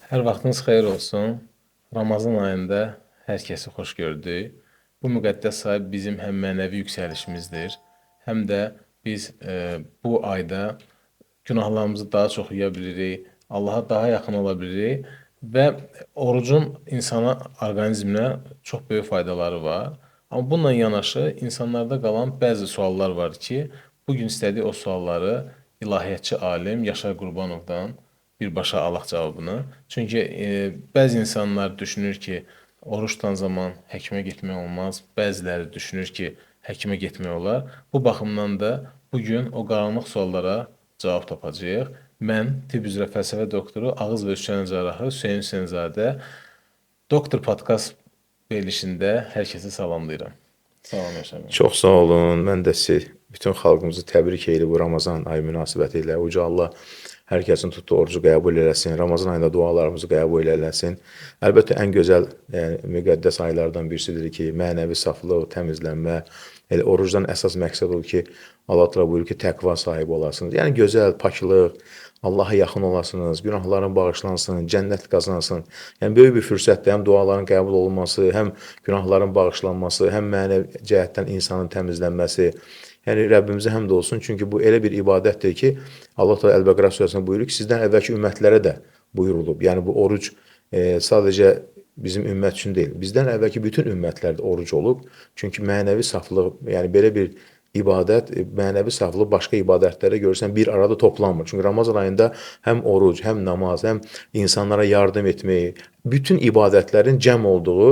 Hər vaxtınız xeyir olsun. Ramazan ayında hər kəsi xoş gördük. Bu müqəddəs ay bizim həm mənəvi yüksəlişimizdir, həm də biz bu ayda günahlarımızı daha çox yuya bilirik, Allaha daha yaxın ola bilirik və orucun insana, orqanizminə çox böyük faydaları var. Amma bununla yanaşı insanlarda qalan bəzi suallar var ki, bu gün istədik o sualları ilahiyyatçı alim Yaşar Qurbanovdan birbaşa alaq cavabını. Çünki bəzi insanlar düşünür ki, oruç tutan zaman həkimə getmək olmaz. Bəziləri düşünür ki, həkimə getmək olar. Bu baxımdan da bu gün o qaranlıq suallara cavab tapacağıq. Mən tibb üzrə fəlsəfə doktoru, ağız və üç cərrahı Hüseyn Hüseynzadə Doktor Podkast verilişində hər kəsi salamlayıram. Salam Yaşar bəy. Çox sağ olun. Mən də sizi, bütün xalqımızı təbrik edirəm bu Ramazan ayı münasibətilə. Uca Allah hər kəsin tutduğu orucu qəbul eləsin. Ramazan ayında dualarımızı qəbul eləsin. Əlbəttə ən gözəl, müqəddəs aylardan birisidir ki, mənəvi saflıq, təmizlənmə. Elə orucdan əsas məqsəd odur ki, Allah təala buyurur ki, təqva sahibi olasınız. Yəni gözəl, paklıq, Allaha yaxın olasınız, günahların bağışlansın, cənnət qazansın. Yəni böyük bir fürsətdir həm duaların qəbul olunması, həm günahların bağışlanması, həm mənəvi cəhətdən insanın təmizlənməsi. Yəni Rəbbimizə həmd olsun, çünki bu elə bir ibadətdir ki, Allah Teala Əl-Bəqərə surəsində buyurur ki, sizdən əvvəlki ümmətlərə də buyurulub. Yəni bu oruc sadəcə bizim ümmət üçün deyil, bizdən əvvəlki bütün ümmətlərdə oruc olub. Çünki mənəvi saflıq, yəni belə bir ibadət, mənəvi saflıq başqa ibadətlərə görürsən bir arada toplanmır. Çünki Ramazan ayında həm oruc, həm namaz, həm insanlara yardım etmək, bütün ibadətlərin cəm olduğu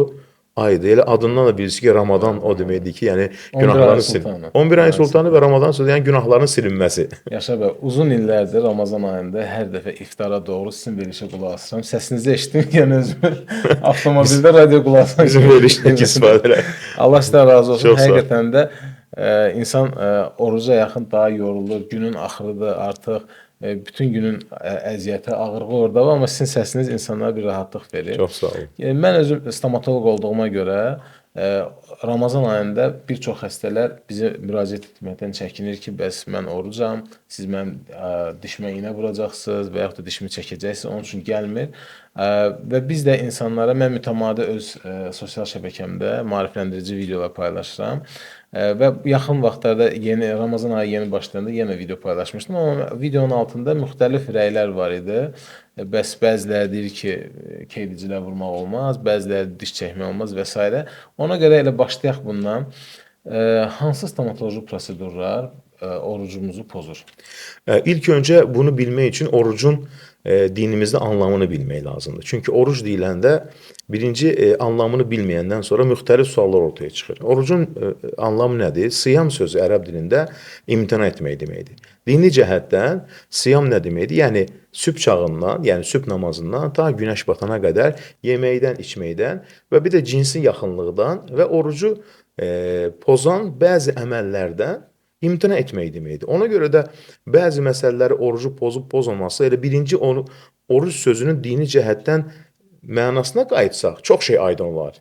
aydır. Elə adından da bilirsiniz ki, Ramadan o deməkdir ki, yəni 11 ayın günahların sultanı. 11 ayın sultanı və Ramadan sözü, yəni günahların silinməsi. Yaşar bəy, uzun illərdir Ramazan ayında hər dəfə iftara doğru sizin verilişə qulaq asıram. Səsinizi eşitdim, yəni özümü avtomobildə radio qulaq asıram. Bizim verilişdəki istifadələr. Allah sizdən razı olsun. Çox sağ ol. Həqiqətən də insan oruca yaxın daha yorulur. Günün axırıdır artıq. Bütün günün əziyyəti, ağırlığı orada var, amma sizin səsiniz insanlara bir rahatlıq verir. Çox sağ olun. Mən özüm stomatoloq olduğuma görə Ramazan ayında bir çox xəstələr bizə müraciət etməkdən çəkinir ki, bəs mən orucam, siz mənim dişimə iynə vuracaqsınız və yaxud da dişimi çəkəcəksiniz, onun üçün gəlmir. Və biz də insanlara, mən mütəmadi öz sosial şəbəkəmdə maarifləndirici videolar paylaşıram. Və yaxın vaxtlarda yeni Ramazan ayı yeni başlayanda yenə video paylaşmışdım, amma videonun altında müxtəlif rəylər var idi. Bəs bəziləri deyir ki, keydicilər vurmaq olmaz, bəziləri diş çəkmək olmaz və s. Ona görə elə başlayaq bundan. Hansı stomatoloji prosedurlar orucumuzu pozur? İlk öncə bunu bilmək üçün orucun dinimizdə anlamını bilmək lazımdır. Çünki oruc deyiləndə birinci anlamını bilməyəndən sonra müxtəlif suallar ortaya çıxır. Orucun anlamı nədir? Siyam sözü ərəb dilində imtina etmək deməkdir. Dini cəhətdən siyam nə deməkdir? Yəni sübh çağından, yəni sübh namazından ta günəş batana qədər yeməkdən, içməkdən və bir də cinsi yaxınlıqdan və orucu pozan bəzi əməllərdən imtina etmək deməkdir. Ona görə də bəzi məsələləri orucu pozub pozmaması elə birinci oruc sözünün dini cəhətdən mənasına qayıtsaq çox şey aydın olar.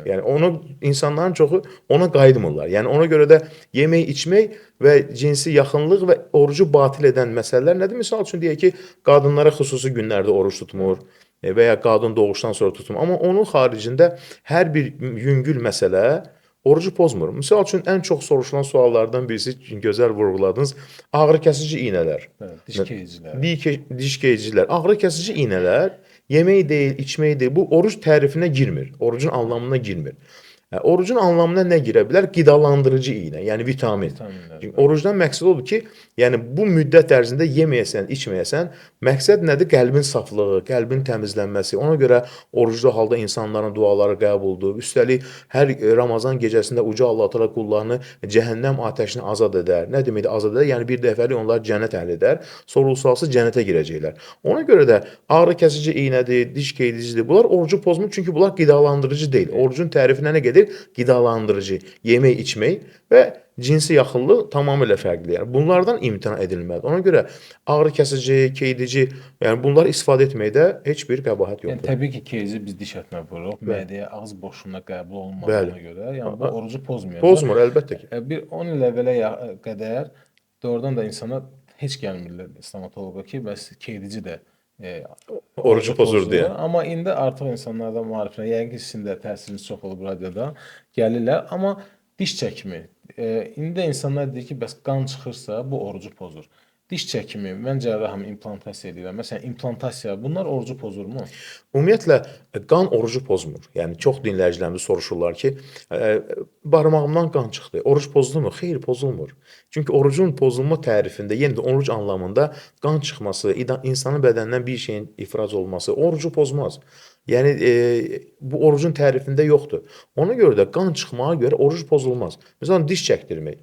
Yəni onu insanların çoxu ona qayıtmırlar. Yəni ona görə də yemək, içmək və cinsi yaxınlıq və orucu batil edən məsələlər nədir? Misal üçün deyək ki, qadınlara xüsusi günlərdə oruç tutmur və ya qadın doğuşdan sonra tutmur. Amma onun xaricində hər bir yüngül məsələ orucu pozmur. Misal üçün ən çox soruşulan suallardan birisi gözəl vurğuladınız, ağrı kəsici iynələr. Diş keydicilər. Diş keydicilər. Ağrı kəsici iynələr yemək deyil, içmək deyil. Bu oruc tərifinə girmir. Orucun anlamına girmir. Orucun anlamına nə girə bilər? Qidalandırıcı iynə, yəni vitamin. Çünki orucdan məqsəd odur ki, yəni bu müddət ərzində yeməyəsən, içməyəsən, məqsəd nədir? Qəlbin saflığı, qəlbin təmizlənməsi. Ona görə oruclu halda insanların duaları qəbuldur. Üstəlik, hər Ramazan gecəsində uca Allah Teala qullarını cəhənnəm atəşini azad edər. Nə deməkdir azad edər? Yəni bir dəfəlik onlar cənnət əhli edər, sorğu-sualsız cənnətə girəcəklər. Ona görə də ağrı kəsici iynədir, diş keydicidir. Bunlar orucu pozmur, çünki bunlar qidalandırıcı deyil. Orucun tərifinə nə gedir? Qidalandırıcı, yemək, içmək və cinsi yaxınlıq tamamilə fərqli. Yəni bunlardan imtina edilməlidir. Ona görə ağrı kəsici, keydici, yəni bunları istifadə etməkdə heç bir qəbahət yoxdur. Yəni təbii ki, keydici biz diş ətinə vururuq, mədəyə, ağız boşluğuna qəbul olunmadığına görə, yəni bu orucu pozmayacaq. Pozmur, əlbəttə ki. Bir 10 il əvvələ qədər doğrudan da insana heç gəlmirlər stomatoloqa ki, bəs keydici də Orucu pozur deyə. Amma indi artıq insanlardan maariflənir. Yəqin ki, sizin də təsiriniz çox olub radioda. Gəlirlər, amma diş çəkimi. İndi də insanlar deyir ki, bəs qan çıxırsa bu orucu pozur. Diş çəkimi, mən cərrahım, implantasiya edirəm. Məsələn, implantasiya, bunlar orucu pozurmu? Ümumiyyətlə qan orucu pozmur. Yəni çox dinləyicilərimiz soruşurlar ki, barmağımdan qan çıxdı. Oruc pozulurmu? Xeyr, pozulmur. Çünki orucun pozulma tərifində, yenə də oruc anlamında qan çıxması, insanın bədənindən bir şeyin ifraz olması orucu pozmaz. Yəni bu orucun tərifində yoxdur. Ona görə də qan çıxmağa görə oruc pozulmaz. Məsələn, diş çəkdirmək.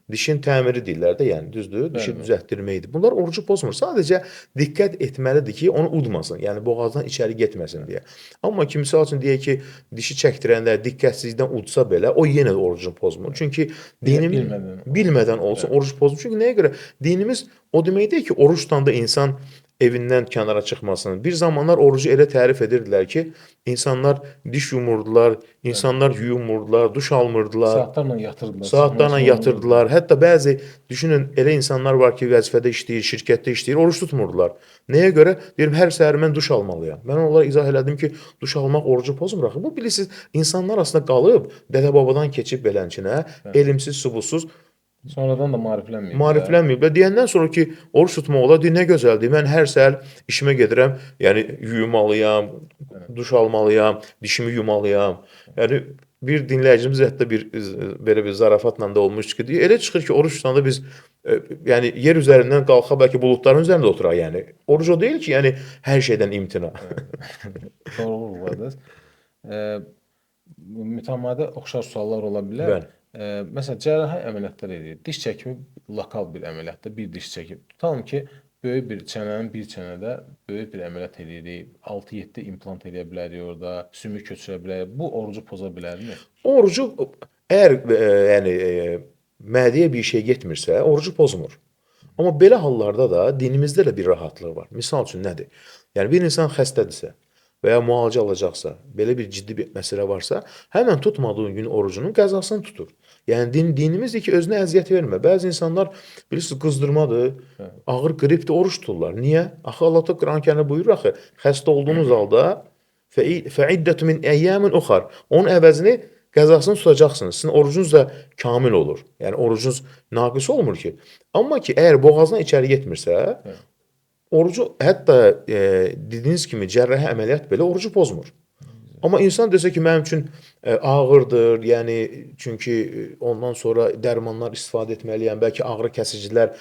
Dişin təmiri deyirlər də, yəni düzdür, dişi düzəltdirməkdir. Bunlar orucu pozmur. Sadəcə diqqət etməlidir ki, onu udmasın. Yəni boğazdan içəri getməsin deyə. Amma ki, misal üçün deyək ki, dişi çəkdirəndə diqqətsizlikdən udsa belə, o yenə də orucunu pozmur. Çünki dinimiz bilmədən olsun oruc pozmur. Çünki nəyə görə? Dinimiz o demək deyil ki, oruç tutanda insan evindən kənara çıxmasın. Bir zamanlar orucu elə tərif edirdilər ki, insanlar diş yumurdular, insanlar yuyunmurdular, duş almırdılar. Saatlarla yatırdılar. Hətta bəzi, düşünün, elə insanlar var ki, vəzifədə işləyir, şirkətdə işləyir, oruç tutmurdular. Nəyə görə? Deyirəm, hər səhər mən duş almalıyam. Mən onlara izah elədim ki, duş almaq orucu pozmur axı. Bu bilirsiniz, insanlar aslında qalıb, dədə-babadan keçib belənçinə, elmsiz, subursuz, sonradan da maariflənməyib. Maariflənməyiblər. Deyəndən sonra ki, oruç tutmaq olar, deyir, nə gözəldir. Mən hər səhər işimə gedirəm, yəni yuyumalıyam, duş almalıyam, dişimi yumalıyam. Yəni bir dinləyicimiz hətta belə bir zarafatla da olmuşdu ki, deyir, elə çıxır ki, oruç tutanda biz yəni yer üzərindən qalxa, bəlkə buludların üzərində oturaq, yəni. Oruc o deyil ki, yəni hər şeydən imtina. Doğru vurguladınız. Mütəmadi oxşar suallar ola bilər. Bəli. Məsələn, cərrahi əməliyyatlar edir. Diş çəkimi lokal bir əməliyyatdır, bir diş çəkimi. Tutalım ki, böyük bir çənənin bir çənədə böyük bir əməliyyat edirik. 6-7 implant edə bilərik orada, sümük köçürə bilərik. Bu orucu poza bilərmi? Orucu əgər yəni mədəyə bir şey getmirsə, orucu pozmur. Amma belə hallarda da dinimizdə də bir rahatlıq var. Misal üçün nədir? Yəni bir insan xəstədirsə və ya müalicə alacaqsa, belə bir ciddi bir məsələ varsa, həmən tutmadığı gün orucunun qəzasını tutur. Yəni dinimizdir ki, özünə əziyyət vermə. Bəzi insanlar bilirsiniz qızdırmadır, ağır qripdir, oruç tuturlar. Niyə? Axı Allah da Quran-Kərimdə buyurur axı, xəstə olduğunuz halda fəiddətü min əyyamin uxar. Onun əvəzini qəzasını tutacaqsınız. Sizin orucunuz da kamil olur. Yəni orucunuz naqis olmur ki. Amma ki, əgər boğazdan içəri getmirsə, orucu hətta dediyiniz kimi cərrahi əməliyyat belə orucu pozmur. Amma insan desə ki, mənim üçün ağırdır, yəni çünki ondan sonra dərmanlar istifadə etməliyəm, bəlkə ağrı kəsicilər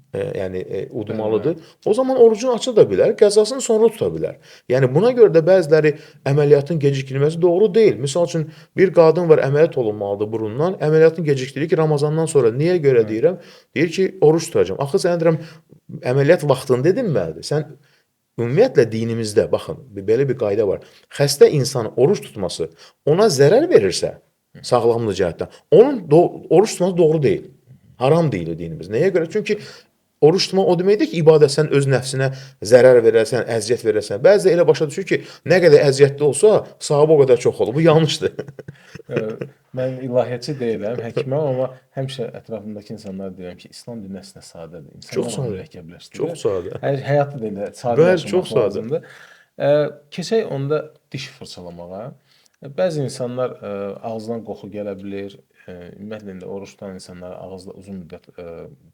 yəni udmalıdır. O zaman orucunu açı da bilər, qəzasını sonra tuta bilər. Yəni buna görə də bəziləri əməliyyatın gecikdirilməsi doğru deyil. Misal üçün bir qadın var, əməliyyat olunmalıdır burundan, əməliyyatın gecikdirir ki, Ramazandan sonra. Niyə görə deyirəm? Deyir ki, oruç tutacağam. Axı sən deyirəm, əməliyyat vaxtında edilməlidir. Sən ümumiyyətlə dinimizdə, baxın, belə bir qayda var. Xəstə insanın oruç tutması ona zərər verirsə, sağlamlıq cəhətdən, onun oruç tutması doğru deyil. Haram deyil dinimiz. Nəyə görə? Çünki oruç tutmaq o deməkdir ki, ibadət sən öz nəfsinə zərər verərsən, əziyyət verərsən. Bəzi elə başa düşür ki, nə qədər əziyyətli olsa, savabı o qədər çox olur. Bu yanlışdır. Mən ilahiyyatçı deyiləm, həkiməm, amma həmişə ətrafımdakı insanlara deyirəm ki, İslam dini əslində sadədir. İnsanlar mürəkkəbləşdirir. Çox sadə. Həyatı da elə sadə yaşamaq lazımdır. Keçək onda diş fırçalamağa. Bəzi insanlar ağızdan qoxu gələ bilir. Ümumiyyətlə oruç tutan insanlar ağızda uzun müddət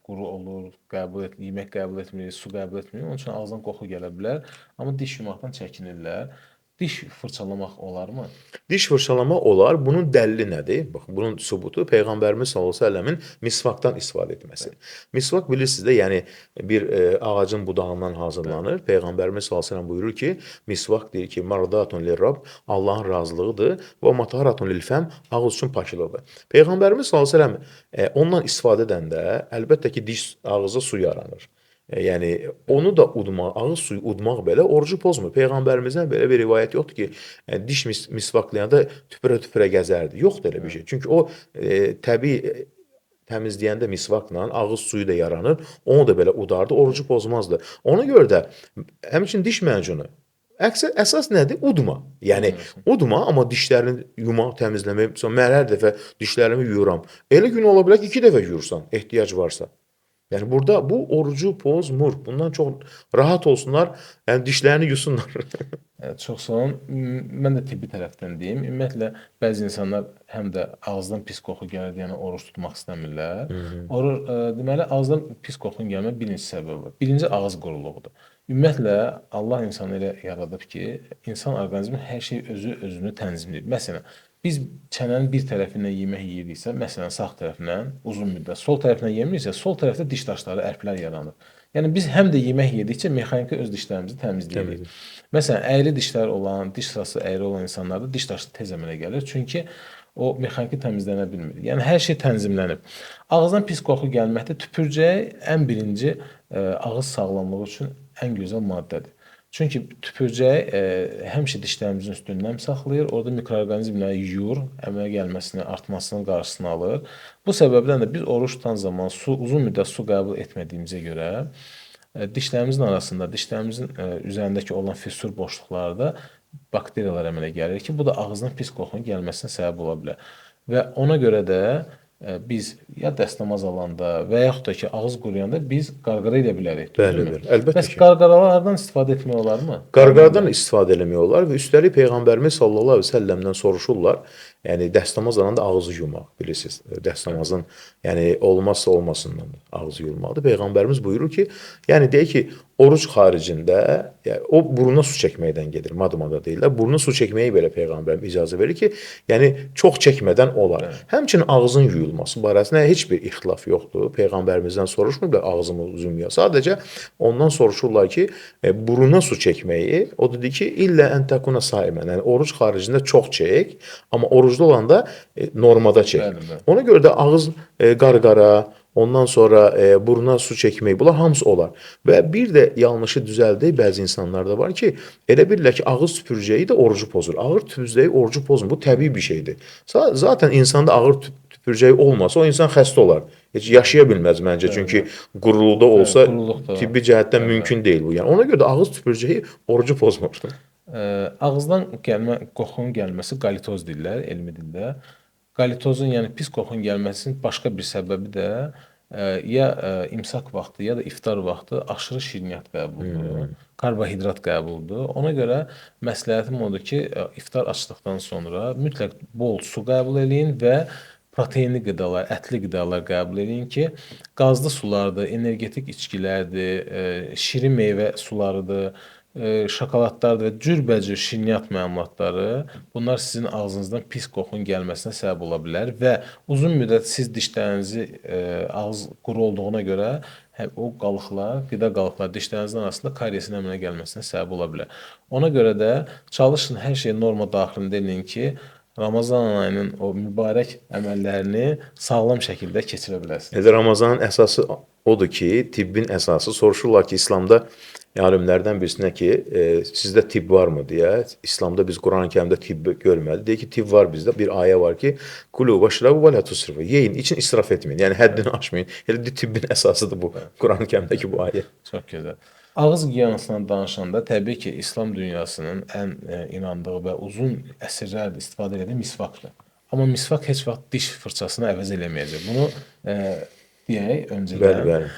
quru olur, yemək qəbul etmir, su qəbul etmir. Onun üçün ağızdan qoxu gələ bilər. Amma diş yumaqdan çəkinirlər. Diş fırçalamaq olarmı? Diş fırçalamaq olar. Bunun dəlili nədir? Bax, bunun sübutu Peyğəmbərimiz s.ə.v-in misvakdan istifadə etməsi. Misvak bilirsiniz də, yəni bir ağacın budağından hazırlanır. Peyğəmbərimiz s.ə.v buyurur ki, misvak deyir ki, mardatun lirrab, Allahın razılığıdır və mataharatun lilfəm, ağız üçün paklıqdır. Peyğəmbərimiz s.ə.v ondan istifadə edəndə əlbəttə ki, diş ağızda su yaranır. Yəni onu da udmaq, ağız suyu udmaq belə orucu pozmur. Peyğəmbərimizdən belə bir rivayət yoxdur ki, diş misvaklayanda tüpürə-tüpürə gəzərdi. Yoxdur elə bir şey. Çünki o təbii təmizləyəndə misvakla ağız suyu da yaranır. Onu da belə udardı, orucu pozmazdı. Ona görə də həmçinin diş macunu əsas nədir? Udma. Yəni udma, amma dişlərini yumaq, təmizləmək. Mən hər dəfə dişlərimi yuyuram. Elə gün ola bilər ki, 2 dəfə yuyursan, ehtiyac varsa. Yəni burada bu orucu pozmur. Bundan çox rahat olsunlar, yəni dişlərini yusunlar. Çox sağ olun. Mən də tibbi tərəfdən deyim. Ümumiyyətlə bəzi insanlar həm də ağızdan pis qoxu gəlir deyənə oruç tutmaq istəmirlər. Deməli ağızdan pis qoxun gəlmə birinci səbəbi var. Birinci ağız quruluğudur. Ümumiyyətlə Allah insanı elə yaradıb ki, insan orqanizmi hər şey özünü tənzimləyir. Məsələn, biz çənənin bir tərəfindən yemək yeyiriksə, məsələn sağ tərəfindən uzun müddət, sol tərəfindən yemiriksə, sol tərəfdə diş daşları, ərklər yaranır. Yəni biz həm də yemək yedikcə mexaniki öz dişlərimizi təmizləyirik. Məsələn, əyri dişlər olan, diş sırası əyri olan insanlarda diş daşı tez əmələ gəlir. Çünki o mexaniki təmizlənə bilmir. Yəni hər şey tənzimlənib. Ağızdan pis qoxu gəlməkdə tüpürcək ən birinci ağız sağlamlığı üçün ən gözəl maddədir. Çünki tüpürcək həmişə dişlərimizin üstündə nəm saxlayır, orada mikroorqanizmləri yuyur, əmələ gəlməsini, artmasının qarşısını alır. Bu səbəbdən də biz oruç tutan zaman uzun müddət su qəbul etmədiyimizə görə dişlərimizin arasında, dişlərimizin üzərindəki olan fissur boşluqlarda bakteriyalar əmələ gəlir ki, bu da ağızdan pis qoxunun gəlməsinə səbəb ola bilər. Və ona görə də biz ya dəstəmaz alanda və yaxud da ki, ağız quruyanda biz qarqara edə bilərik. Bəli, bəli. Əlbəttə Bəs ki. qarqaralardan istifadə etmək olarmı? Qarqaradan istifadə eləmək olar və üstəlik Peyğəmbərimiz sallallahu əleyhi və səlləmdən soruşurlar. Yəni dəstəmaz alanda ağzı yumaq, bilirsiniz. Dəstəmazın yəni olmazsa olmasından ağzı yumaqdır. Peyğəmbərimiz buyurur ki, yəni deyir ki, oruc xaricində yəni, o buruna su çəkməkdən gedir. Madmada deyirlər. Buruna su çəkməyi belə Peyğəmbərim icazə verir ki, yəni çox çəkmədən olar. Həmçinin ağzın yuyulması barəsində heç bir ixtilaf yoxdur. Peyğəmbərimizdən soruşmurlar ağzımızı yumuya. Sadəcə ondan soruşurlar ki, buruna su çəkməyi, o dedi ki, illə ən təkuna saimən. Yəni oruc xaricində çox çək, amma orucda olanda normada çək. Bəli. Ona görə də ağız qarqara, ondan sonra buruna su çəkmək, bunlar hamısı olar. Və bir də yanlışı düzəldi, bəzi insanlarda var ki, elə bilirlər ki, ağız tüpürcəyi də orucu pozur. Ağır tüpürcəyi orucu pozmur. Bu təbii bir şeydir. Zaten insanda ağır tüpürcəyi olmasa, o insan xəstə olar. Heç yaşaya bilməz məncə. Çünki quruluqda olsa tibbi cəhətdən mümkün deyil bu. Yəni ona görə də ağız tüpürcəyi orucu pozmur. Ağızdan qoxunun gəlməsi qalitoz deyirlər elmi dildə. Qalitozun, yəni pis qoxunun gəlməsinin başqa bir səbəbi də ya imsak vaxtı, ya da iftar vaxtı aşırı şirniyyat qəbuludur, karbohidrat qəbuludur. Ona görə məsləhətim odur ki, iftar açdıqdan sonra mütləq bol su qəbul eləyin və proteinli qidalar, ətli qidalar qəbul edin ki, qazlı sulardır, energetik içkilərdir, şirin meyvə sularıdır, şokoladlardır və cürbəcür şirniyyat məmulatları, bunlar sizin ağzınızdan pis qoxun gəlməsinə səbəb ola bilər və uzun müddət siz dişlərinizi ağız quru olduğuna görə o qalıqlar, qida qalıqlar dişlərinizin arasında kariesin əmələ gəlməsinə səbəb ola bilər. Ona görə də çalışın hər şey norma daxilində eləyin ki, Ramazan ayının o mübarək əməllərini sağlam şəkildə keçirə biləsiniz. Ramazanın əsası odur ki, tibbin əsası soruşurlar ki, İslamda alimlərdən birisinə ki, sizdə tibb varmı deyə. İslamda biz Qurani-Kərimdə tibb görmədik. Deyir ki, tibb var bizdə. Bir ayə var ki, kulu vəşrabu və la tusrifu. Yeyin, için israf etməyin. Yəni həddini aşmayın. Elə tibbin əsasıdır bu Qurani-Kərimdəki bu ayə. Çox gözəl. Ağız gigiyenasından danışanda təbii ki, İslam dünyasının ən inandığı və uzun əsrlərdir istifadə edən misvakdır. Amma misvak heç vaxt diş fırçasını əvəz eləməyəcək. Bunu deyək öncədən. Bəli.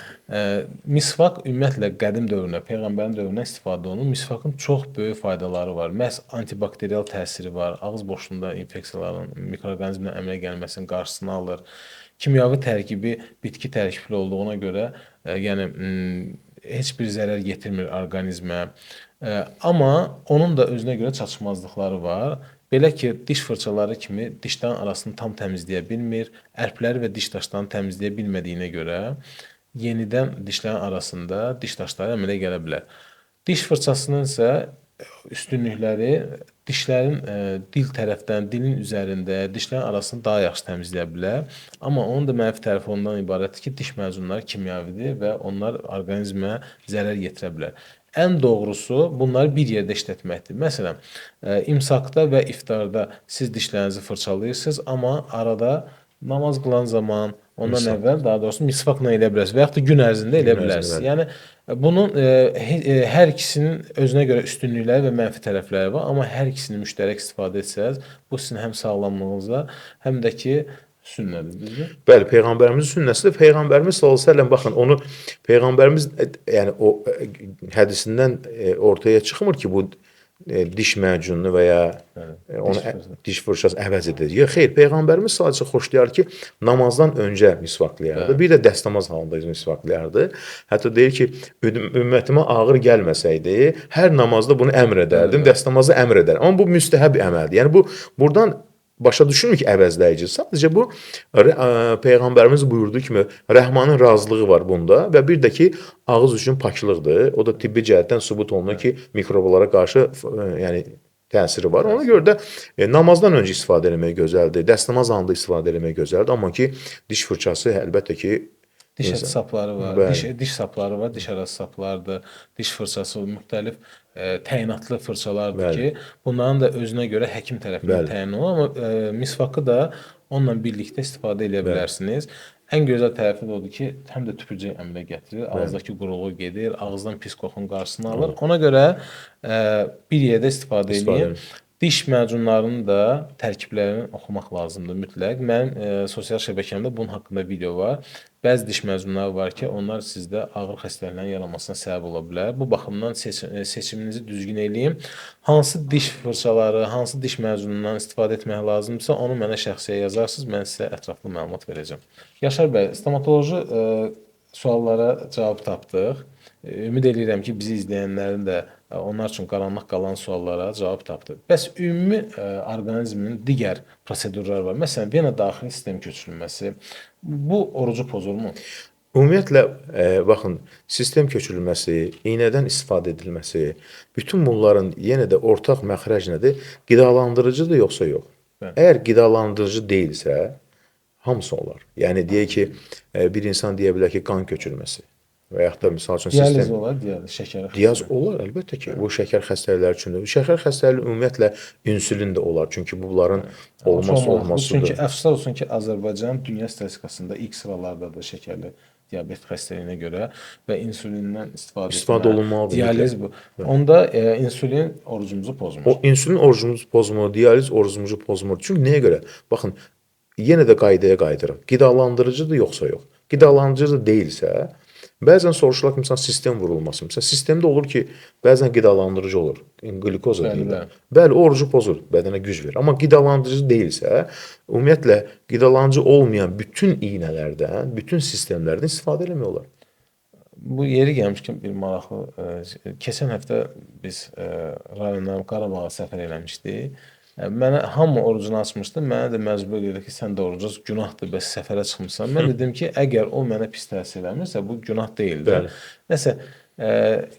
Misvak ümumiyyətlə qədim dövründə, Peyğəmbərin dövründə istifadə olunur. Misvakın çox böyük faydaları var. Məhz antibakterial təsiri var. Ağız boşluğunda infeksiyaların, mikroorqanizmlərin əmələ gəlməsinin qarşısını alır. Kimyavi tərkibi bitki tərkibli olduğuna görə, yəni heç bir zərər yetirmir orqanizmə. Amma onun da özünə görə çatışmazlıqları var. Belə ki, diş fırçaları kimi dişlərin arasını tam təmizləyə bilmir, ərkləri və diş daşlarını təmizləyə bilmədiyinə görə yenidən dişlərin arasında diş daşları əmələ gələ bilər. Diş fırçasının isə üstünlükləri dişlərin dil tərəfdən, dilin üzərində, dişlərin arasını daha yaxşı təmizləyə bilər. Amma onun da mənfi tərəfi ondan ibarətdir ki, diş macunları kimyavidir və onlar orqanizmə zərər yetirə bilər. Ən doğrusu bunları bir yerdə işlətməkdir. Məsələn, imsakda və iftarda siz dişlərinizi fırçalayırsınız, amma arada namaz qılan zaman, ondan əvvəl daha doğrusu misvakla elə bilərsiniz və yaxud da gün ərzində elə bilərsiniz. Yəni bunun hər ikisinin özünə görə üstünlükləri və mənfi tərəfləri var, amma hər ikisini müştərək istifadə etsəz, bu sizin həm sağlamlığınıza, həm də ki Sünnədir, düzdür? Bəli, peyğəmbərimizin sünnəsidir. Peyğəmbərimiz sallallahu əleyhi və səlləm baxın onu peyğəmbərimiz yəni o hədisindən ortaya çıxmır ki, bu diş macununu və ya onu diş fırçası əvəz edir. Yox, xeyr, peyğəmbərimiz sadəcə xoşlayar ki, namazdan öncə misvaklayardı. Bir də dəstəmaz halında misvaklayardı. Hətta deyir ki, ümmətimə ağır gəlməsəydi, hər namazda bunu əmr edərdim, dəstəmazı əmr edərdim. Amma bu müstəhəb əməldir. Yəni bu buradan başa düşülmür ki, əvəzləyici. Sadəcə bu peyğəmbərimiz buyurduğu kimi Rəhmanın razılığı var bunda və bir də ki, ağız üçün paklılıqdır. O da tibbi cəhətdən sübut olunur ki, mikroblara qarşı yəni təsiri var. Ona görə də namazdan öncə istifadə etmək gözəldir. Dəstəmaz anında istifadə etmək gözəldir. Amma ki, diş fırçası əlbəttə ki, Diş əti sapları var, diş sapları var, diş arası saplardır, diş fırçası, müxtəlif təyinatlı fırçalardır ki, bunların da özünə görə həkim tərəfindən təyin olunur, amma misvakı da onunla birlikdə istifadə edə bilərsiniz. Ən gözəl tərəfi də odur ki, həm də tüpürcək əmələ gətirir, ağızdakı quruluğu gedir, ağızdan pis qoxunun qarşısını alır. Ona görə bir yerdə istifadə edin. Diş macunlarının da tərkiblərini oxumaq lazımdır mütləq. Mənim sosial şəbəkəmdə bunun haqqında video var. Bəzi diş macunları var ki, onlar sizdə ağır xəstəliklərin yaranmasına səbəb ola bilər. Bu baxımdan seçiminizi düzgün eləyin. Hansı diş fırçaları, hansı diş macunundan istifadə etmək lazımdırsa, onu mənə şəxsiyə yazarsınız, mən sizə ətraflı məlumat verəcəm. Yaşar bəy, stomatoloji suallara cavab tapdıq. Ümid edirəm ki, bizi izləyənlərin də onlar üçün qaranlıq qalan suallara cavab tapdı. Bəs ümumi orqanizmin digər prosedurları var. Məsələn, vena daxili sistem köçürülməsi. Bu orucu pozurmu? Ümumiyyətlə, baxın, sistem köçürülməsi, iynədən istifadə edilməsi, bütün bunların yenə də ortaq məxrəc nədir? Qidalandırıcıdır yoxsa yox? Əgər qidalandırıcı deyilsə, hamısı olar. Yəni, deyək ki, bir insan deyə bilər ki, qan köçürməsi. Və yaxud da misal üçün dializ olar, şəkər xəstəliyi. Dializ olar, əlbəttə ki, bu şəkər xəstəlikləri üçündür. Şəkər xəstəliyi ümumiyyətlə insülin də olar, çünki bunların olmazsa olmazıdır. Çünki əfsuslar olsun ki, Azərbaycan dünya statistikasında ilk sıralardadır şəkərli diabet xəstəliyinə görə və insulindən istifadə olunmalıdır. Dializ bu. Onda insulin orucumuzu pozmur. O insulin orucumuzu pozmur, dializ orucumuzu pozmur. Çünki nəyə görə? Baxın, yenə də qaydaya qayıdırıq. Qidalandırıcıdır yoxsa yox? Qidalandırıcı deyilsə, bəzən soruşurlar ki, məsələn, sistem vurulması. Məsələn, sistemdə olur ki, bəzən qidalandırıcı olur. Glikoza deyirlər. Bəli, o orucu pozur, bədənə güc verir. Amma qidalandırıcı deyilsə, ümumiyyətlə, qidalandırıcı olmayan bütün iynələrdən, bütün sistemlərdən istifadə eləmək olar. Bu yeri gəlmişkən bir maraqlı. Keçən həftə biz rayondan Qarabağa səfər eləmişdik. Mənə hamı orucunu açmışdı. Mənə də məcbur edirdi ki, sən də orucuz, günahdır, bəs səfərə çıxmısan. Mən dedim ki, əgər o mənə pis təsir eləmirsə, bu günah deyildir. Nəsə,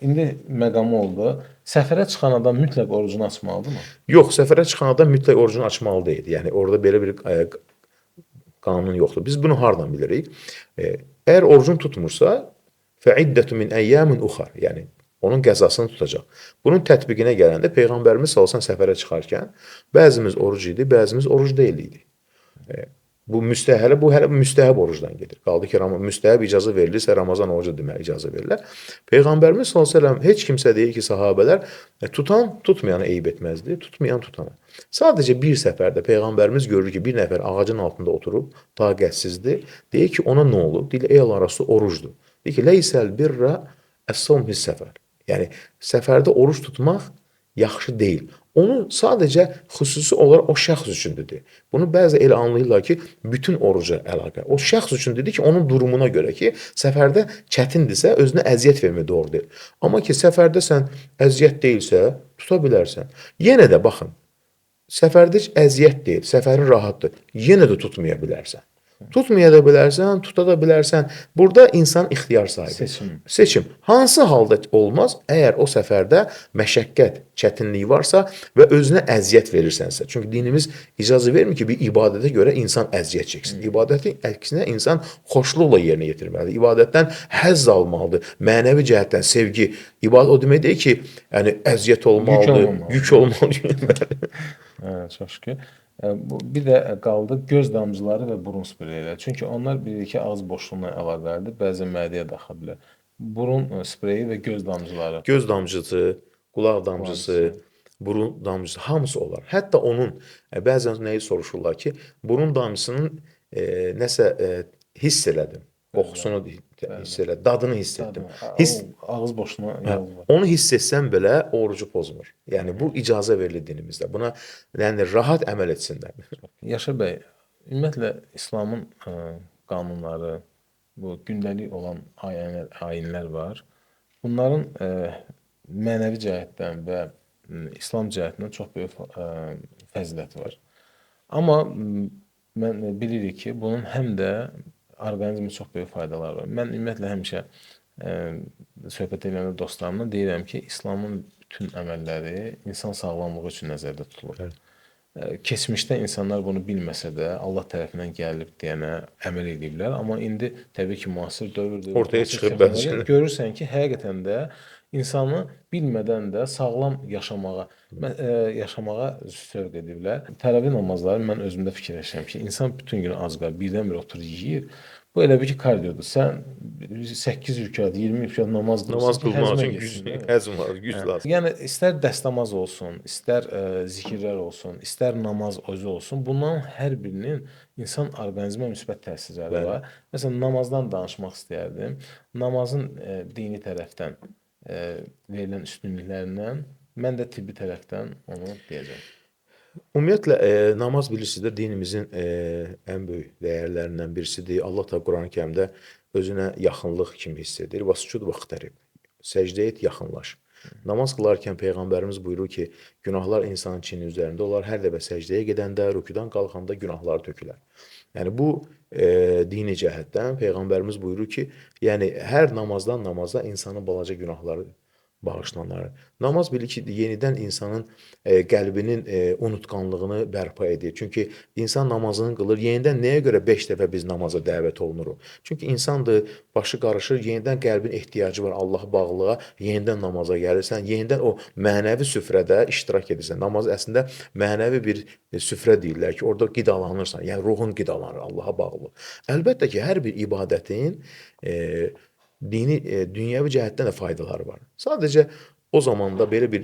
indi məqamı oldu. Səfərə çıxan adam mütləq orucunu açmalıdırmı? Yox, səfərə çıxan adam mütləq orucunu açmalı deyil. Yəni, orada belə bir qanun yoxdur. Biz bunu hardan bilirik? Əgər orucunu tutmursa, fəiddətü min əyyamin uxar. Yəni, onun qəzasını tutacaq. Bunun tətbiqinə gələndə Peyğəmbərimiz salsan səfərə çıxarkən bəzimiz oruc idi, bəzimiz oruc deyil idi. Bu hələ müstəhəb orucdan gedir. Qaldı ki, müstəhəb icazə verilirsə, Ramazan orucu demək icazə verirlər. Peyğəmbərimiz sallallahu əleyhi və səlləm heç kimsə deyir ki, sahabələr tutan tutmayanı eyib etməzdi, tutmayan tutana. Sadəcə bir səfərdə Peyğəmbərimiz görür ki, bir nəfər ağacın altında oturub, taqətsizdir. Deyir ki, ona nə olub? Deyir, el arası orucdur. Deyir ki, leysəl birra əs-savm his-səfər. Yəni, səfərdə oruç tutmaq yaxşı deyil. Onu sadəcə xüsusi olaraq o şəxs üçün dedi. Bunu bəzi elə anlayırlar ki, bütün oruca əlaqə. O şəxs üçün dedi ki, onun durumuna görə ki, səfərdə çətindirsə, özünə əziyyət vermək doğru deyil. Amma ki, səfərdə sən əziyyət deyilsə, tuta bilərsən. Yenə də baxın, səfərdə heç əziyyət deyil, səfərin rahatdır. Yenə də tutmaya bilərsən. Tutmaya da bilərsən, tuta da bilərsən. Burada insan ixtiyar sahibi. Seçim. Hansı halda olmaz? Əgər o səfərdə məşəqqət, çətinlik varsa və özünə əziyyət verirsənsə. Çünki dinimiz icazə vermir ki, bir ibadətə görə insan əziyyət çəksin. İbadətin əksinə insan xoşluqla yerinə yetirməlidir. İbadətdən həzz almalıdır. Mənəvi cəhətdən sevgi. İbadət o demək deyil ki, yəni əziyyət olmalıdır, yük olmalıdır. Çox şükür. Bir də qaldı göz damcıları və burun spreyləri. Çünki onlar bilirik ki, ağız boşluğuna əlaqəlidir, bəzən mədəyə daxa bilər. Burun spreyi və göz damcıları. Göz damcısı, qulaq damcısı, burun damcısı hamısı olar. Hətta onun bəzən nəyi soruşurlar ki, burun damcısının nəsə hiss elədim. Bəli, Qoxusunu hiss bəli. elədim, dadını hiss etdim. Dadını, Hiss o ağız boşuna Hə, yağ var. onu hiss etsən belə o orucu pozmur. Yəni bu icazə verilir dinimizdə. Buna yəni rahat əməl etsinlər. Yaşar bəy, ümumiyyətlə İslamın qanunları, bu gündəlik olan ayinlər var. Bunların mənəvi cəhətdən və İslam cəhətdən çox böyük fəziləti var. Amma mən bilirik ki, bunun həm də orqanizmə çox böyük faydaları var. Mən ümumiyyətlə həmişə söhbət edəndə dostlarımla deyirəm ki, İslamın bütün əməlləri insan sağlamlığı üçün nəzərdə tutulur. Bəli. Keçmişdə insanlar bunu bilməsə də Allah tərəfindən gəlib deyənə əməl ediblər, amma indi təbii ki, müasir dövrdür. Ortaya müasir çıxır texnologiya. bəzi. Görürsən ki, həqiqətən də insanı bilmədən də sağlam yaşamağa sövq ediblər. Təravih namazları mən özümdə fikirləşirəm ki, insan bütün gün ac qalır, birdən-bir oturur yeyir. Bu elə bir ki, kardiodur. Sən 8 rükət, 20 rükət namaz Namaz qılırsan ki, qılmaq həzmə üçün getsin, güc, değil mi? həzm var, güc lazım. Yəni istər dəstəmaz olsun, istər zikirlər olsun, istər namaz özü olsun, bunların hər birinin insan orqanizmə müsbət təsirləri Bəli. var. Məsələn, namazdan danışmaq istəyərdim. Namazın dini tərəfdən verilən üstünlüklərindən, mən də tibbi tərəfdən onu deyəcəm. Ümumiyyətlə namaz bilirsiniz də dinimizin ən böyük dəyərlərindən birisidir. Allah da Qurani-Kərimdə özünə yaxınlıq kimi hiss edir. Vascud vaqtarib. Səcdə et, yaxınlaş. Namaz qılarkən peyğəmbərimiz buyurur ki, günahlar insanın çiyinin üzərində olar. Hər dəfə səcdəyə gedəndə, rüküdən qalxanda günahlar tökülər. Yəni bu dini cəhətdən peyğəmbərimiz buyurur ki, yəni hər namazdan namaza insanın balaca günahları bağışlanır. Namaz bilir ki, yenidən insanın qəlbinin unutqanlığını bərpa edir. Çünki insan namazını qılır. Yenidən nəyə görə 5 dəfə biz namaza dəvət olunuruq? Çünki insandır, başı qarışır, yenidən qəlbin ehtiyacı var Allaha bağlılığa, yenidən namaza gəlirsən, yenidən o mənəvi süfrədə iştirak edirsən. Namaz əslində mənəvi bir süfrə deyirlər ki, orada qidalanırsan, yəni ruhun qidalanır Allaha bağlı. Əlbəttə ki, hər bir ibadətin dini, dünyəvi cəhətdən də faydaları var. Sadəcə o zamanda belə bir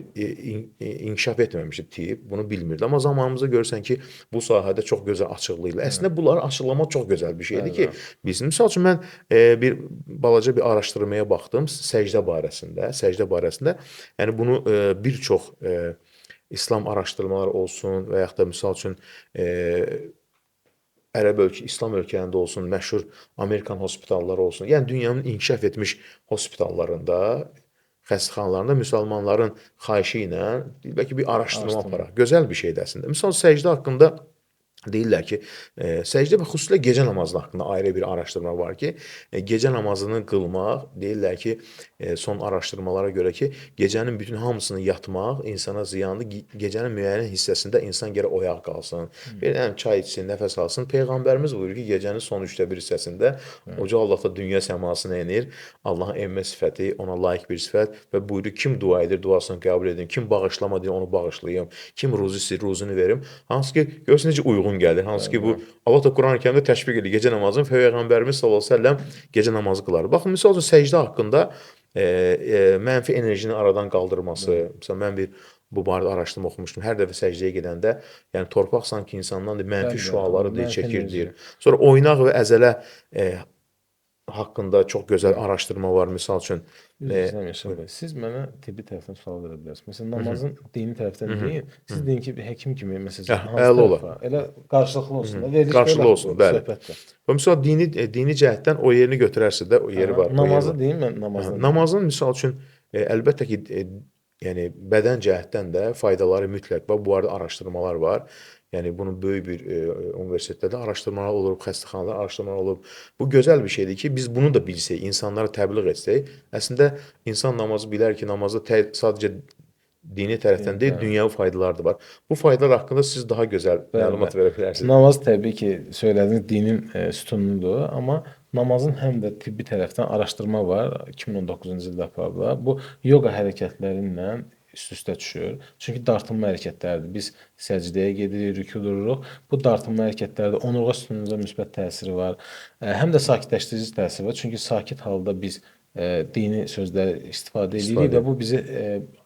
inkişaf etməmişdi tibb, bunu bilmirdi. Amma zamanımızda görürsən ki, bu sahədə çox gözəl açıqlayırlar. Əslində bunları açıqlamaq çox gözəl bir şeydir ki, biz misal üçün mən bir balaca bir araşdırmaya baxdım səcdə barəsində. Yəni bunu bir çox İslam araşdırmaları olsun və yaxud da misal üçün İslam ölkələrində olsun, məşhur Amerikan hospitalları olsun, yəni dünyanın inkişaf etmiş hospitallarında, xəstəxanalarında müsəlmanların xahişi ilə deyirlər ki, bir araşdırma aparaq. Gözəl bir şeydir əslində. Misal səcdə haqqında deyirlər ki, səcdə və xüsusilə gecə namazı haqqında ayrı bir araşdırma var ki, gecə namazını qılmaq, deyirlər ki, son araşdırmalara görə ki, gecənin bütün hamısını yatmaq insana ziyandır. Gecənin müəyyən hissəsində insan gərək oyaq qalsın, bir çay içsin, nəfəs alsın. Peyğəmbərimiz buyurur ki, gecənin son 1/3 hissəsində Uca Allah da dünya səmasına enir. Allahın enmə sifəti ona layiq bir sifət və buyurur kim dua edir, duasını qəbul edin. Kim bağışlama deyir, onu bağışlayım. Kim ruzi istəyir, ruzunu verim. Hansı ki, görürsün necə uyğun gəlir. Hansı ki, bu Allah da Qurani-Kərimdə təşviq edir gecə namazını. Peyğəmbərimiz sallallahu əleyhi və səlləm gecə namazı qılar. Baxın, misal üçün səcdə haqqında mənfi enerjini aradan qaldırması. Məsələn, mən bir bu barədə araşdırma oxumuşdum. Hər dəfə səcdəyə gedəndə, yəni torpaq sanki insandan mənfi şüaları deyir, çəkir deyir. Sonra oynaq və əzələ haqqında çox gözəl araşdırma var. Misal üçün siz mənə tibbi tərəfdən sual verə bilərsiniz. Məsələn, namazın dini tərəfdən deyin. Siz deyin ki, həkim kimi məsələn hansı tərəfə? Elə qarşılıqlı olsun da, veriliş qarşılıqlı olsun, bəli. söhbətdə. Və misal dini cəhətdən o yerini götürərsə də o yeri var. Namazı deyin, mən namazdan. Namazın misal üçün əlbəttə ki, yəni bədən cəhətdən də faydaları mütləq var. Bu arada araşdırmalar var. Yəni bunun böyük bir universitetlərdə araşdırmalar olub, xəstəxanalarda araşdırmalar olub. Bu gözəl bir şeydir ki, biz bunu da bilsək, insanlara təbliğ etsək. Əslində insan namazı bilər ki, namazda sadəcə dini tərəfdən deyil, dünyəvi faydaları da var. Bu faydalar haqqında siz daha gözəl məlumat verə bilərsiniz. Namaz təbii ki, söylədiyiniz dinin sütunudur, amma namazın həm də tibbi tərəfdən araşdırma var. 2019-cu ildə aparıblar. Bu yoga hərəkətləri ilə üst-üstə düşür. Çünki dartınma hərəkətləridir. Biz səcdəyə gedirik, rükû dururuq. Bu dartınma hərəkətlərdə onurğa sütunumuza müsbət təsiri var. Həm də sakitləşdirici təsiri var. Çünki sakit halda biz dini sözlər istifadə edirik və bu bizi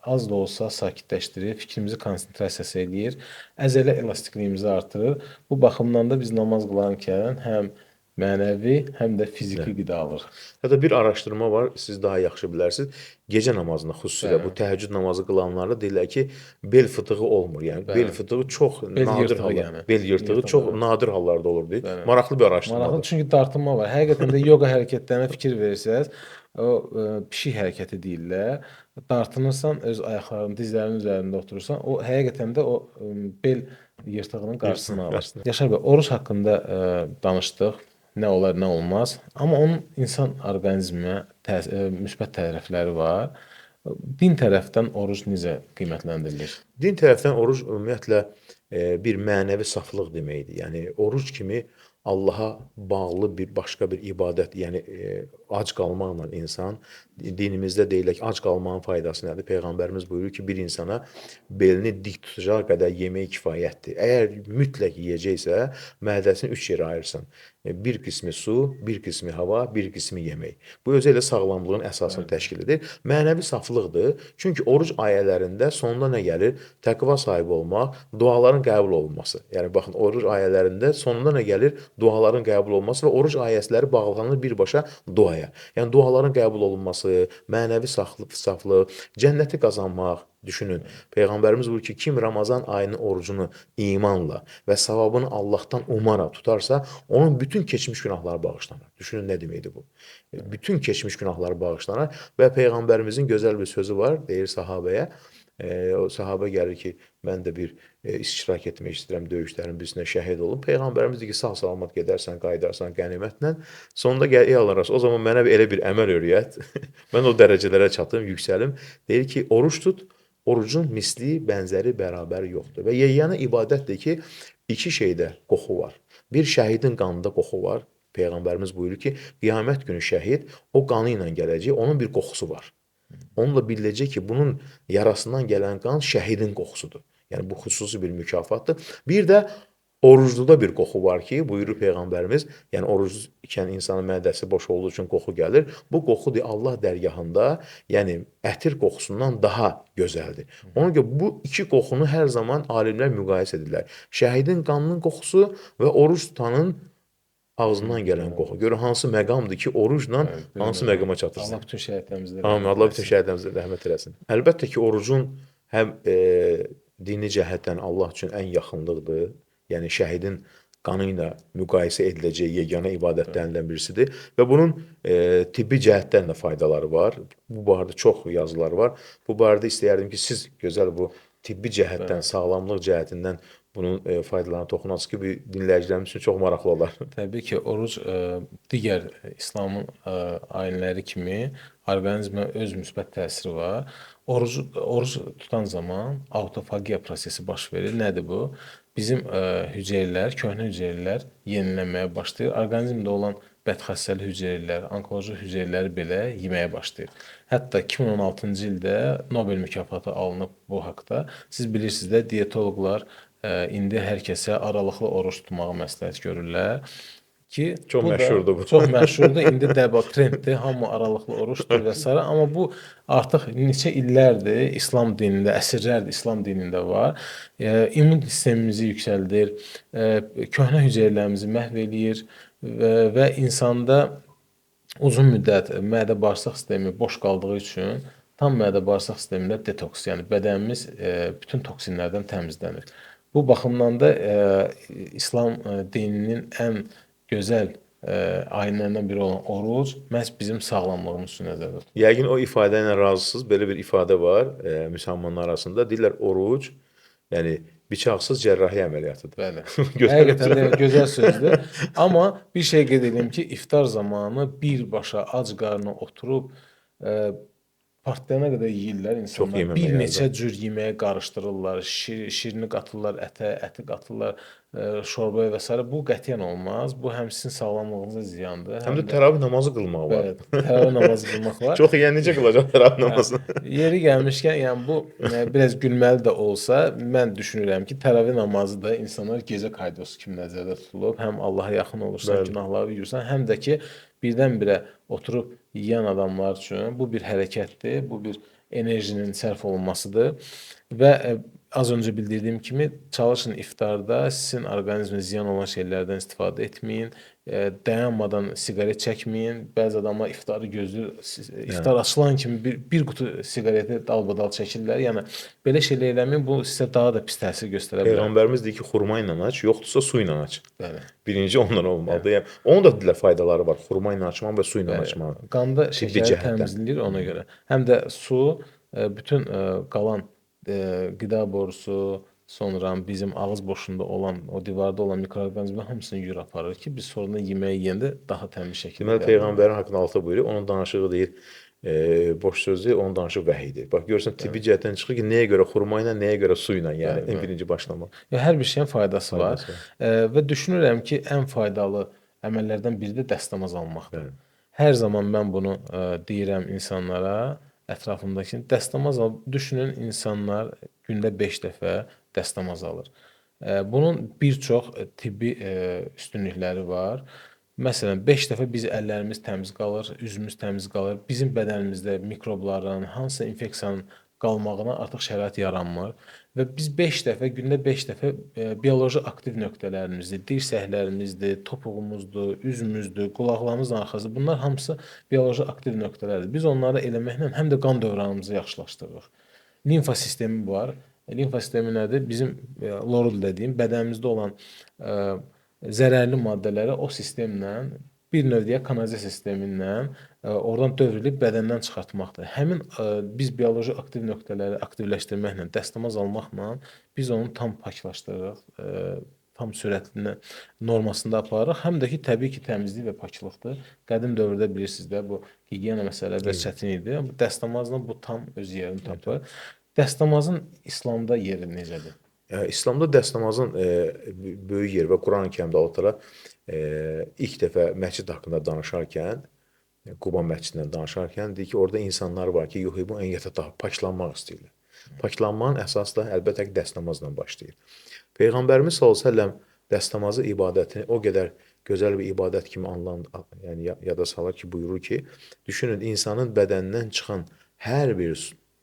az da olsa sakitləşdirir, fikrimizi konsentrasiyası eləyir, əzələ elastikliyimizi artırır. Bu baxımdan da biz namaz qılarkən həm mənəvi, həm də fiziki qida alırıq. Hətta bir araşdırma var, siz daha yaxşı bilərsiniz. Gecə namazında xüsusilə bu təhəccüd namazı qılanlarda deyirlər ki, bel fıtığı olmur. Yəni bel fıtığı çox nadir hallarda, bel yırtığı çox nadir hallarda olur deyir. Maraqlı bir araşdırmadır. Maraqlı, çünki dartınma var. Həqiqətən də yoga hərəkətlərinə fikir verirsəz, o pişik hərəkəti deyirlər. Dartınırsan, öz ayaqlarının, dizlərinin üzərində oturursan, o həqiqətən də o bel yırtığının qarşısını alır. Yaşar bəy, oruç haqqında danışdıq. Nə olar, nə olmaz. Amma onun insan orqanizminə müsbət tərəfləri var. Din tərəfdən oruc necə qiymətləndirilir? Din tərəfdən oruc ümumiyyətlə bir mənəvi saflıq deməkdir. Yəni oruc kimi Allaha bağlı bir başqa bir ibadət, yəni ac qalmaqla insan, dinimizdə deyilək ac qalmağın faydası nədir? Peyğəmbərimiz buyurur ki, bir insana belini dik tutacağı qədər yemək kifayətdir. Əgər mütləq yeyəcəksə, mədəsini 3 yerə ayırsan. Bir qismi su, bir qismi hava, bir qismi yemək. Bu özü ilə sağlamlığın əsasını təşkil edir. Mənəvi saflıqdır. Çünki oruc ayələrində sonunda nə gəlir? Təqva sahibi olmaq, duaların qəbul olunması. Yəni baxın, oruc ayələrində sonunda nə gəlir? Duaların qəbul olunması və oruc ayələri bağlanır birbaşa duaya. Yəni duaların qəbul olunması, mənəvi saflıq, cənnəti qazanmaq. Düşünün, Peyğəmbərimiz buyurur ki, kim Ramazan ayının orucunu imanla və savabını Allahdan umaraq tutarsa, onun bütün keçmiş günahları bağışlanır. Düşünün, nə deməkdir bu? Bütün keçmiş günahları bağışlanır və Peyğəmbərimizin gözəl bir sözü var, deyir sahabəyə. O sahabə gəlir ki, mən də bir iştirak etmək istəyirəm, döyüşlərin birisində şəhid olub. Peyğəmbərimiz deyir ki, sağ-salamat gedərsən, qayıdarsan qənimətlə. Sonunda gəl, ey Allah Rəsulü, o zaman mənə elə bir əməl öyrət. Mən o dərəcələrə çatım, yüksəlim. Deyir ki, oruç tut. Orucun misli, bənzəri, bərabəri yoxdur. Və yeganə ibadətdir ki, iki şeydə qoxu var. Bir şəhidin qanında qoxu var. Peyğəmbərimiz buyurur ki, qiyamət günü şəhid o qanı ilə gələcək, onun bir qoxusu var. Onunla biləcək ki, bunun yarasından gələn qan şəhidin qoxusudur. Yəni bu xüsusi bir mükafatdır. Bir də orucluda bir qoxu var ki, buyurur Peyğəmbərimiz, yəni oruc ikən insanın mədəsi boş olduğu üçün qoxu gəlir. Bu qoxudur Allah dərgahında, yəni ətir qoxusundan daha gözəldir. Ona görə bu iki qoxunu hər zaman alimlər müqayisə edirlər. Şəhidin qanının qoxusu və oruc tutanın ağzından gələn qoxu. Görün hansı məqamdır ki, orucla hansı məqama çatırsın. Allah bütün şəhidlərimizə Amin. Allah bütün şəhidlərimizə rəhmət eləsin. Əlbəttə ki, orucun həm dini cəhətdən Allah üçün ən yaxınlıqdır. Yəni şəhidin qanı ilə müqayisə ediləcək yeganə ibadətlərindən birisidir və bunun tibbi cəhətdən də faydaları var. Bu barədə çox yazılar var. Bu barədə istəyərdim ki, siz gözəl bu tibbi cəhətdən, sağlamlıq cəhətindən bunun faydalarına toxunasınız ki, bu dinləyicilərimiz üçün çox maraqlı olar. Təbii ki, oruc digər İslamın ayinləri kimi orqanizmə öz müsbət təsiri var. Oruc tutan zaman autofagiya prosesi baş verir. Nədir bu? Bizim hüceyrələr, köhnə hüceyrələr yenilənməyə başlayır. Orqanizmdə olan bədxassəli hüceyrələr, onkoloji hüceyrələri belə yeməyə başlayır. Hətta 2016-cı ildə Nobel mükafatı alınıb bu haqda. Siz bilirsiniz də, diyetoloqlar indi hər kəsə aralıqlı oruç tutmağı məsləhət görürlər. Ki, çox məşhurdur bu. Çox məşhurdur. İndi trenddir. Hamı aralıqlı oruç tutur və s. Amma bu artıq neçə illərdir İslam dinində, əsrlərdir İslam dinində var. İmmun sistemimizi yüksəldir, köhnə hüceyrələrimizi məhv eləyir və insanda uzun müddət mədə-bağırsaq sistemi boş qaldığı üçün tam mədə-bağırsaq sistemində detoks, yəni bədənimiz bütün toksinlərdən təmizlənir. Bu baxımdan da İslam dininin ən gözəl ayinlərindən biri olan oruc məhz bizim sağlamlığımız üçün nəzərdə tutulur. Yəqin o ifadə ilə razısınız. Belə bir ifadə var müsəlmanlar arasında. Deyirlər oruc, yəni bıçaqsız cərrahi əməliyyatıdır. Bəli. Həqiqətən də gözəl sözdür. Amma bir şey qeyd edeyim ki, iftar zamanı birbaşa ac qarnına oturub partlayana qədər yeyirlər insanlar. Bir neçə cür yeməyə qarışdırırlar, şirini qatırlar, əti qatırlar, şorbaya və s. Bu qətiyyən olmaz. Bu həm sizin sağlamlığınıza ziyandır. Həm də təravih namazı qılmaq var. Evet, təravih namazı qılmaq var. Çox yəni necə qılacaq təravih namazını? Yeri gəlmişkən, yəni bu biraz gülməli də olsa, mən düşünürəm ki, təravih namazı da insanlar gecə qaydosu kimi nəzərdə tutulub. Həm Allaha yaxın olursan, günahları yuyursan, həm də ki, birdən-birə oturub yeyən adamlar üçün bu bir hərəkətdir, bu bir enerjinin sərf olunmasıdır və az öncə bildirdiyim kimi çalışın iftarda sizin orqanizminizə ziyan olan şeylərdən istifadə etməyin, dayanmadan siqaret çəkməyin. Bəzi adamlar iftarı gözləyir, iftar açılan kimi bir qutu siqareti dalbadal çəkirlər. Yəni belə şeylər eləməyin, bu sizə daha da pis təsir göstərə bilər. Peyğəmbərimiz deyir ki, xurma ilə aç, yoxdursa su ilə aç. Bəli. Birinci ondan olmalıdır. Yəni, onun da dilə faydaları var. Xurma ilə açmaq və su ilə açmaq. Qanda Tibbi şəkəri cəhətdən. təmizləyir ona görə. Həm də su bütün qalan qida borusu, sonra bizim ağız boşluğunda olan, o divarda olan mikroorqanizmlər hamısını yuyur aparır ki, biz sonradan yeməyi yeyəndə daha təmiz şəkildə. Deməli Peyğəmbərin haqqında altı buyuruyor. Onun danışığı deyir, boş söz deyil, onun danışığı vəhiydir. Bax görürsən tibbi cəhətdən çıxır ki, nəyə görə xurma ilə, nəyə görə su ilə, yəni ən birinci başlamaq. Hər bir şeyin faydası var. Və düşünürəm ki, ən faydalı əməllərdən biri də dəstəmaz almaqdır. Hər zaman mən bunu deyirəm insanlara, ətrafımdakı dəstəmaz al. Düşünün, insanlar gündə 5 dəfə dəstəmaz alır. Bunun bir çox tibbi üstünlükləri var. Məsələn, 5 dəfə biz əllərimiz təmiz qalır, üzümüz təmiz qalır. Bizim bədənimizdə mikrobların, hansısa infeksiyanın qalmağına artıq şərait yaranmır və biz 5 dəfə, gündə 5 dəfə bioloji aktiv nöqtələrimizdir, dirsəklərimizdir, topuğumuzdur, üzümüzdür, qulaqlarımızın arxası, bunlar hamısı bioloji aktiv nöqtələrdir. Biz onları eləməklə həm də qan dövranımızı yaxşılaşdırırıq. Limfa sistemi var. Limfa sistemi nədir? Bizim lorud dediyim bədənimizdə olan zərərli maddələri o sistemlə bir növ deyək kanalizasiya sistemindən oradan dövrilib bədəndən çıxartmaqdır. Həmin biz bioloji aktiv nöqtələri aktivləşdirməklə, dəstəmaz almaqla biz onu tam paklaşdırırıq, tam sürətli normasında aparırıq. Həm də ki, təbii ki, təmizlik və paklılıqdır. Qədim dövrdə bilirsiniz də, bu gigiyena məsələləri biraz çətin idi. Dəstəmazla bu tam öz yerini tapır. Dəstəmazın İslamda yeri necədir? İslamda dəstəmazın böyük yeri və Qurani-Kərimdə Allah təala ilk dəfə məscid haqqında danışarkən, Quba məscidindən danışarkən deyir ki, orada insanlar var ki, yuhibbun ən yətətahhar, paklanmaq istəyirlər. Paklanmanın əsası da əlbəttə ki, dəstəmazla başlayır. Peyğəmbərimiz sallallahu əleyhi və səlləm dəstəmazı ibadətini o qədər gözəl bir ibadət kimi yəni yada salır ki, buyurur ki, düşünün insanın bədənindən çıxan hər bir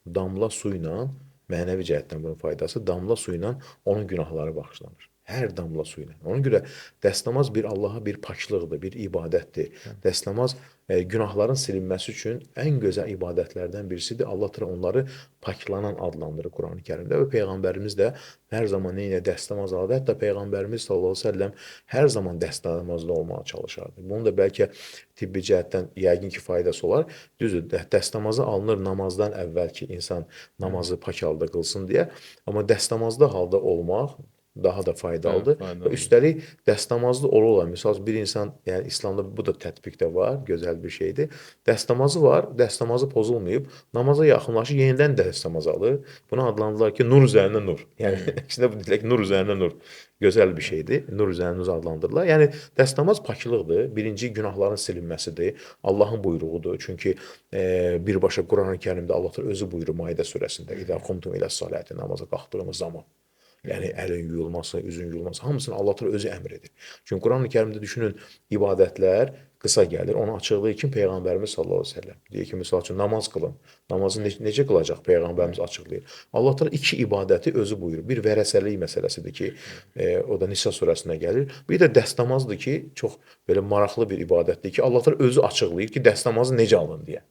damla su ilə mənəvi cəhətdən bunun faydası damla su ilə onun günahları bağışlanır. Hər damla su ilə. Ona görə dəstəmaz bir Allaha bir paklıqdır, bir ibadətdir. Dəstəmaz günahların silinməsi üçün ən gözəl ibadətlərdən birisidir. Allah təala onları paklanan adlandırır Qurani-Kərimdə və Peyğəmbərimiz də hər zaman neyinə dəstəmaz alırdı. Hətta Peyğəmbərimiz sallallahu əleyhi və səlləm hər zaman dəstəmazlı olmağa çalışardı. Bunun da bəlkə tibbi cəhətdən yəqin ki, faydası olar. Düzdür, dəstəmazı alınır namazdan əvvəl ki, insan namazı pak halda qılsın deyə. Amma dəstəmazlı halda olmaq daha da faydalıdır. Və üstəlik dəstəmazlı olarlar. Məsələn, bir insan, yəni İslamda bu da tətbiqdə var, gözəl bir şeydir. Dəstəmazı var, dəstəmazı pozulmayıb, namaza yaxınlaşır, yenidən dəstəmaz alır. Buna adlandırırlar ki, nur üzərinə nur. Yəni əksində bu deyirlər ki, nur üzərinə nur. Gözəl bir şeydir. Nur üzərinə nur adlandırırlar. Yəni dəstəmaz paklıqdır. Birinci günahların silinməsidir. Allahın buyruğudur. Çünki birbaşa Qurani-Kərimdə Allah özü buyurur Maidə surəsində: "İzâ qumtum iləs-salati", namaza qalxdığımız zaman. Yəni əlin yuyulması, üzün yuyulması, hamısını Allah təala özü əmr edir. Çünki Qurani-Kərimdə düşünün, ibadətlər qısa gəlir. Onu açıqlığı kimi Peyğəmbərimiz sallallahu əleyhi və səlləm deyir ki, məsəl üçün namaz qılın. Namazı necə qılacaq Peyğəmbərimiz açıqlayır. Allah təala iki ibadəti özü buyurur. Bir vərəsəlik məsələsidir ki, o da Nisa surəsində gəlir. Bir də dəstəmazdır ki, çox belə maraqlı bir ibadətdir ki, Allah təala özü açıqlayır ki, dəstəmazı necə alın deyə.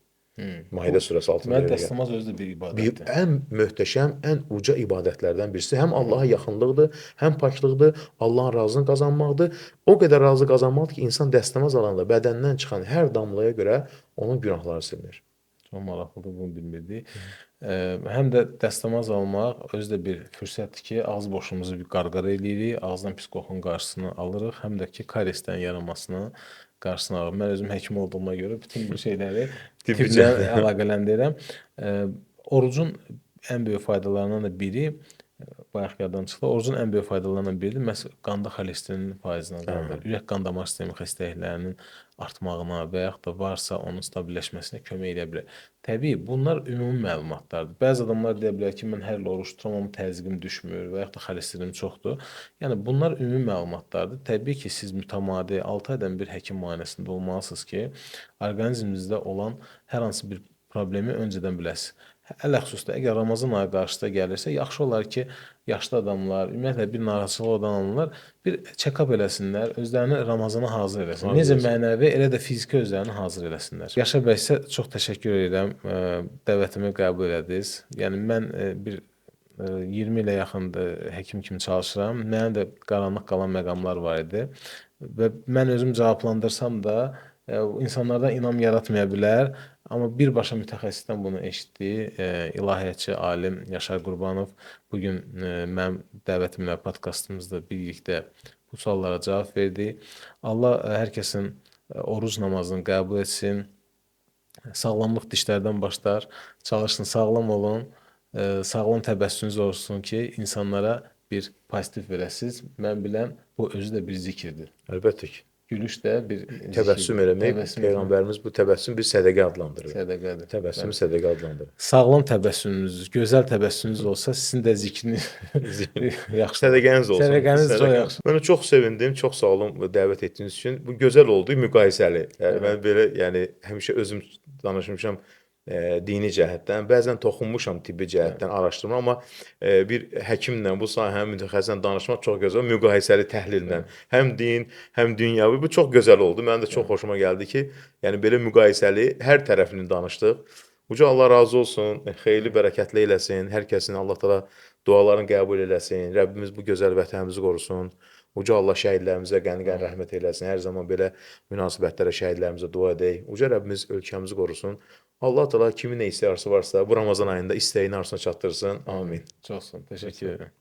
Maidə surəsi 6-da. Deməli dəstəmaz özü də bir ibadətdir. Ən möhtəşəm, ən uca ibadətlərdən birisi. Həm Allaha yaxınlıqdır, həm paklıqdır, Allahın razılığını qazanmaqdır. O qədər razı qazanmaqdır ki, insan dəstəmaz alanda bədəndən çıxan hər damlaya görə onun günahları silinir. Çox maraqlıdır, bunu bilmirdik. Həm də dəstəmaz almaq özü də bir fürsətdir ki, ağız boşluğumuzu bir qarqara eləyirik, ağızdan pis qoxunun qarşısını alırıq, həm də ki, karyesdən yaranmasını qarşısını alırıq. Mən özüm həkim olduğuma görə bütün bu şeyləri tibblə əlaqələndirirəm. Orucun ən böyük faydalarından da biri bayaq yaddan çıxdı. Orucun ən böyük faydalarından biri məhz qanda xolesterin faizini azaldır. Ürək qan damar sistemi xəstəliklərinin artmağına və yaxud da varsa onun stabilləşməsinə kömək edə bilər. Təbii bunlar ümumi məlumatlardır. Bəzi adamlar deyə bilər ki, mən hər il oruç tuturam, amma təzyiqim düşmür və yaxud da xolesterin çoxdur. Yəni bunlar ümumi məlumatlardır. Təbii ki, siz mütəmadi 6 aydan bir həkim müayinəsində olmalısınız ki, orqanizminizdə olan hər hansı bir problemi öncədən biləsiniz. Ələxüsusda əgər Ramazan ayı qarşıda gəlirsə, yaxşı olar ki, yaşlı adamlar, ümumiyyətlə bir narahatçılığı olan adamlar bir check-up eləsinlər, özlərini Ramazana hazır eləsinlər. Necə mənəvi, elə də fiziki özlərini hazır eləsinlər. Yaşar bəy sizə çox təşəkkür edirəm. Dəvətimi qəbul elədiniz. Yəni mən bir 20 ilə yaxındır həkim kimi çalışıram. Mənim də qaranlıq qalan məqamlar var idi və mən özüm cavablandırsam da insanlardan inam yaratmaya bilər. Amma birbaşa mütəxəssisdən bunu eşitdi. İlahiyyatçı alim Yaşar Qurbanov bugün mənim dəvətimlə podkastımızda birlikdə bu suallara cavab verdi. Allah hər kəsin oruc namazını qəbul etsin. Sağlamlıq dişlərdən başlar. Çalışın, sağlam olun. Sağlam təbəssümünüz olsun ki, insanlara bir pozitiv verəsiniz. Mən bilən bu özü də bir zikirdir. Əlbəttə ki. Gülüş də bir Təbəssüm eləmək, Peyğəmbərimiz bu təbəssüm bir sədəqə adlandırır. Sədəqədir. Təbəssümü sədəqə adlandırır. Sağlam təbəssümünüz, gözəl təbəssümünüz olsa, sizin də zikriniz yaxşı. Sədəqəniz olsun. Sədəqəniz çox yaxşı. Mən çox sevindim, çox sağ olun dəvət etdiyiniz üçün. Bu gözəl oldu, müqayisəli. Yəni mən belə, yəni həmişə özüm danışmışam dini cəhətdən, bəzən toxunmuşam tibbi cəhətdən araşdırma, amma bir həkimlə, bu sahənin mütəxəssislə danışmaq çox gözəl, müqayisəli təhlillə. Həm din, həm dünyəvi, bu çox gözəl oldu. Mənim də çox xoşuma gəldi ki, yəni belə müqayisəli hər tərəfini danışdıq. Uca Allah razı olsun, xeyirli, bərəkətli eləsin, hər kəsin Allah təala dualarını qəbul eləsin, Rəbbimiz bu gözəl vətənimizi qorusun. Uca Allah şəhidlərimizə qəni-qəni rəhmət eləsin. Hər zaman belə münasibətlərə şəhidlərimizə dua edək. Uca Rəbbimiz ölkəmizi qorusun. Allah təala kimin nə istəyərsə varsa bu Ramazan ayında istəyini arzusuna çatdırsın. Amin. Çox sağ olun. Təşəkkür edirəm.